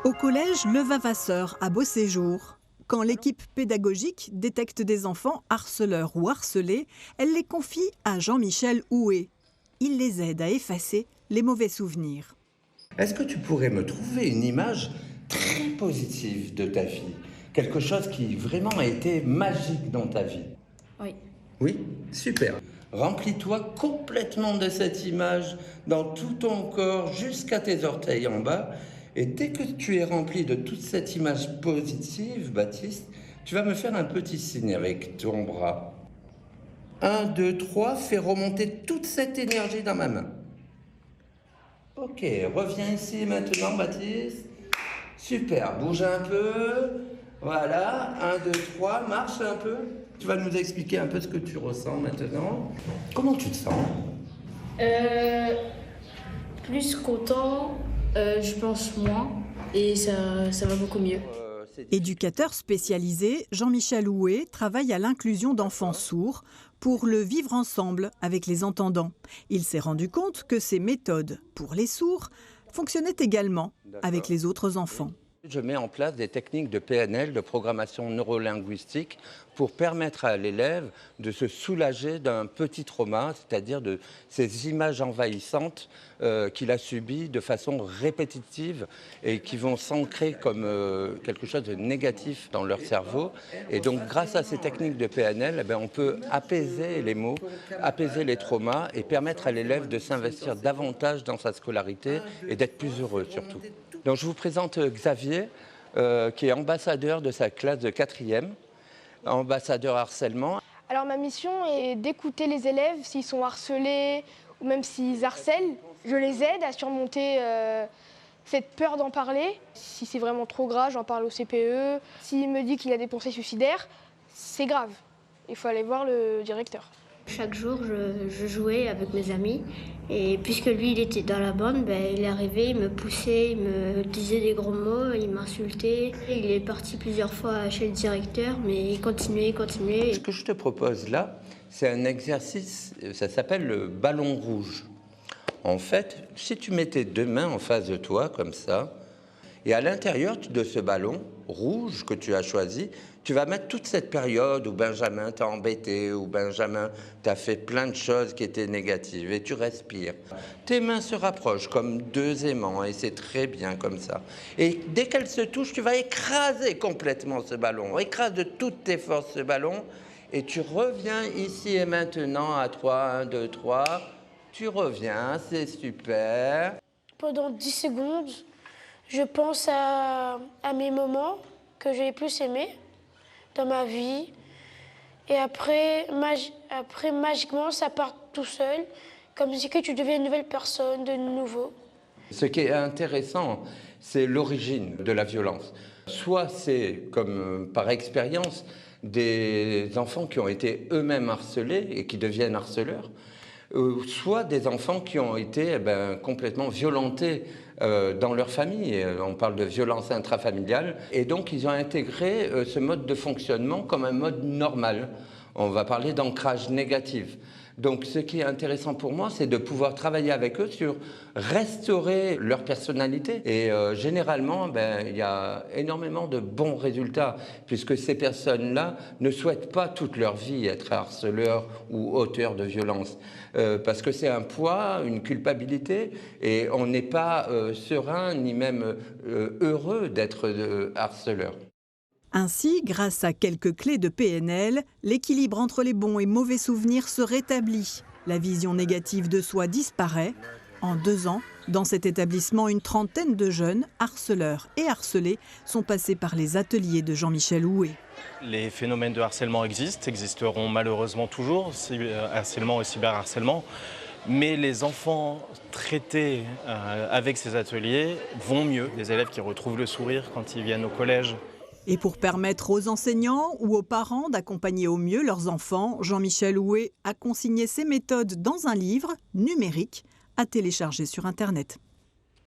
Au collège Le Vavasseur à Beauséjour, quand l'équipe pédagogique détecte des enfants harceleurs ou harcelés, elle les confie à Jean-Michel Houé. Il les aide à effacer les mauvais souvenirs. Est-ce que tu pourrais me trouver une image très positive de ta vie? Quelque chose qui vraiment a été magique dans ta vie? Oui. Oui? Super. Remplis-toi complètement de cette image dans tout ton corps jusqu'à tes orteils en bas. Et dès que tu es rempli de toute cette image positive, Baptiste, tu vas me faire un petit signe avec ton bras. 1, 2, 3, fais remonter toute cette énergie dans ma main. Ok, reviens ici maintenant, Baptiste. Super, bouge un peu. Voilà, 1, 2, 3, marche un peu. Tu vas nous expliquer un peu ce que tu ressens maintenant. Comment tu te sens? Plus content, je pense moins et ça va beaucoup mieux. Éducateur spécialisé, Jean-Michel Houé travaille à l'inclusion d'enfants sourds pour le vivre ensemble avec les entendants. Il s'est rendu compte que ces méthodes pour les sourds fonctionnaient également avec les autres enfants. Je mets en place des techniques de PNL, de programmation neurolinguistique, pour permettre à l'élève de se soulager d'un petit trauma, c'est-à-dire de ces images envahissantes qu'il a subies de façon répétitive et qui vont s'ancrer comme quelque chose de négatif dans leur cerveau. Et donc, grâce à ces techniques de PNL, on peut apaiser les mots, apaiser les traumas et permettre à l'élève de s'investir davantage dans sa scolarité et d'être plus heureux surtout. Donc je vous présente Xavier, qui est ambassadeur de sa classe de 4e, ambassadeur harcèlement. Alors ma mission est d'écouter les élèves s'ils sont harcelés ou même s'ils harcèlent. Je les aide à surmonter cette peur d'en parler. Si c'est vraiment trop grave, j'en parle au CPE. S'il me dit qu'il a des pensées suicidaires, c'est grave. Il faut aller voir le directeur. Chaque jour, je jouais avec mes amis et puisque lui, il était dans la bande, il est arrivé, il me poussait, il me disait des gros mots, il m'insultait. Il est parti plusieurs fois chez le directeur, mais il continuait. Ce que je te propose là, c'est un exercice, ça s'appelle le ballon rouge. En fait, si tu mets tes deux mains en face de toi, comme ça, et à l'intérieur de ce ballon rouge que tu as choisi, tu vas mettre toute cette période où Benjamin t'a embêté, où Benjamin t'a fait plein de choses qui étaient négatives, et tu respires. Tes mains se rapprochent comme deux aimants, et c'est très bien comme ça. Et dès qu'elles se touchent, tu vas écraser complètement ce ballon. Écrase de toutes tes forces ce ballon, et tu reviens ici et maintenant à 3, 1, 2, 3. Tu reviens, c'est super. Pendant 10 secondes, je pense à mes moments que j'ai le plus aimés dans ma vie. Et après, magiquement, ça part tout seul, comme si que tu deviens une nouvelle personne, de nouveau. Ce qui est intéressant, c'est l'origine de la violence. Soit c'est, comme par expérience, des enfants qui ont été eux-mêmes harcelés et qui deviennent harceleurs, soit des enfants qui ont été complètement violentés dans leur famille. On parle de violence intrafamiliale. Et donc, ils ont intégré ce mode de fonctionnement comme un mode normal. On va parler d'ancrage négatif. Donc, ce qui est intéressant pour moi, c'est de pouvoir travailler avec eux sur restaurer leur personnalité. Et généralement, il y a énormément de bons résultats, puisque ces personnes-là ne souhaitent pas toute leur vie être harceleurs ou auteurs de violence. Parce que c'est un poids, une culpabilité, et on n'est pas serein ni même heureux d'être harceleur. Ainsi, grâce à quelques clés de PNL, l'équilibre entre les bons et mauvais souvenirs se rétablit. La vision négative de soi disparaît. En 2 ans, dans cet établissement, une trentaine de jeunes, harceleurs et harcelés, sont passés par les ateliers de Jean-Michel Houé. Les phénomènes de harcèlement existeront malheureusement toujours, harcèlement et cyberharcèlement. Mais les enfants traités avec ces ateliers vont mieux. Les élèves qui retrouvent le sourire quand ils viennent au collège. Et pour permettre aux enseignants ou aux parents d'accompagner au mieux leurs enfants, Jean-Michel Houé a consigné ces méthodes dans un livre numérique à télécharger sur Internet.